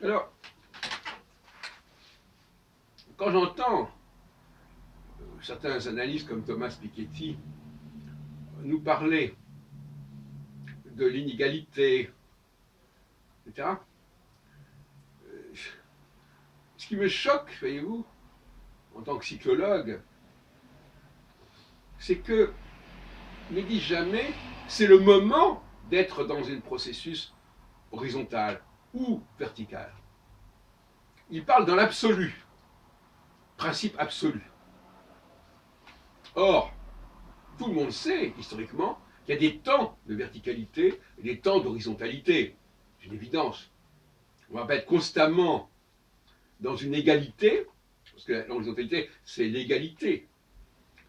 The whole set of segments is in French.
Alors, quand j'entends certains analystes comme Thomas Piketty nous parler de l'inégalité, etc., ce qui me choque, voyez-vous, en tant que psychologue, c'est que ne disent jamais c'est le moment d'être dans un processus horizontal ou vertical. Ils parlent dans l'absolu, principe absolu. Or, tout le monde sait, historiquement, qu'il y a des temps de verticalité et des temps d'horizontalité. C'est une évidence. On ne va pas être constamment dans une égalité, parce que l'horizontalité, c'est l'égalité,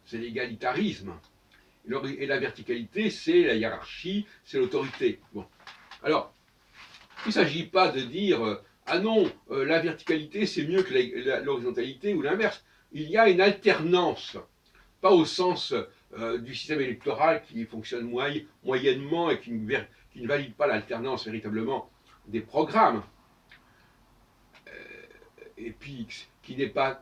c'est l'égalitarisme. Et la verticalité, c'est la hiérarchie, c'est l'autorité. Bon. Alors, il ne s'agit pas de dire ah non, la verticalité, c'est mieux que l'horizontalité ou l'inverse. Il y a une alternance, pas au sens du système électoral qui fonctionne moyennement et qui ne valide pas l'alternance véritablement des programmes, et puis qui n'est pas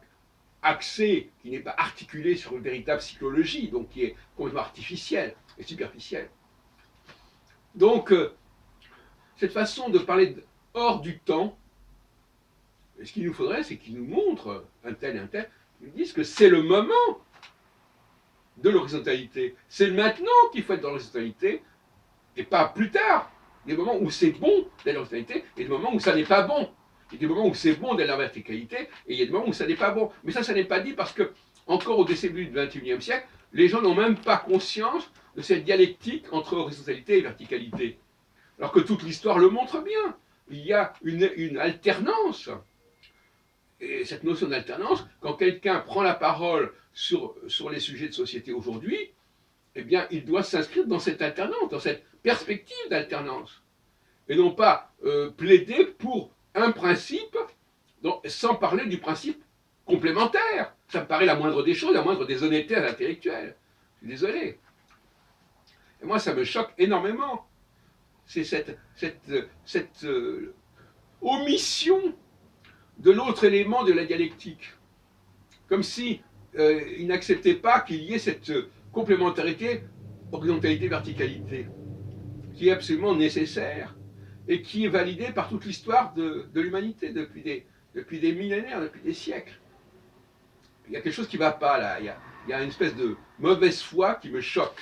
axé, qui n'est pas articulé sur une véritable psychologie, donc qui est complètement artificielle et superficielle. Donc, cette façon de parler hors du temps, ce qu'il nous faudrait, c'est qu'ils nous montrent un tel et un tel, qu'ils nous disent que c'est le moment de l'horizontalité. C'est maintenant qu'il faut être dans l'horizontalité, et pas plus tard. Il y a des moments où c'est bon d'être dans l'horizontalité, et des moments où ça n'est pas bon. Il y a des moments où c'est bon d'être dans la verticalité, et il y a des moments où ça n'est pas bon. Mais ça n'est pas dit parce que, encore au début du XXIe siècle, les gens n'ont même pas conscience de cette dialectique entre horizontalité et verticalité. Alors que toute l'histoire le montre bien. Il y a une alternance. Et cette notion d'alternance, quand quelqu'un prend la parole sur les sujets de société aujourd'hui, eh bien, il doit s'inscrire dans cette alternance, dans cette perspective d'alternance. Et non pas plaider pour un principe sans parler du principe complémentaire. Ça me paraît la moindre des choses, la moindre des honnêtetés intellectuelles. Je suis désolé. Et moi, ça me choque énormément. C'est cette omission de l'autre élément de la dialectique. Comme si il n'acceptait pas qu'il y ait cette complémentarité horizontalité-verticalité, qui est absolument nécessaire et qui est validée par toute l'histoire de l'humanité depuis des millénaires, depuis des siècles. Il y a quelque chose qui ne va pas là, il y a une espèce de mauvaise foi qui me choque.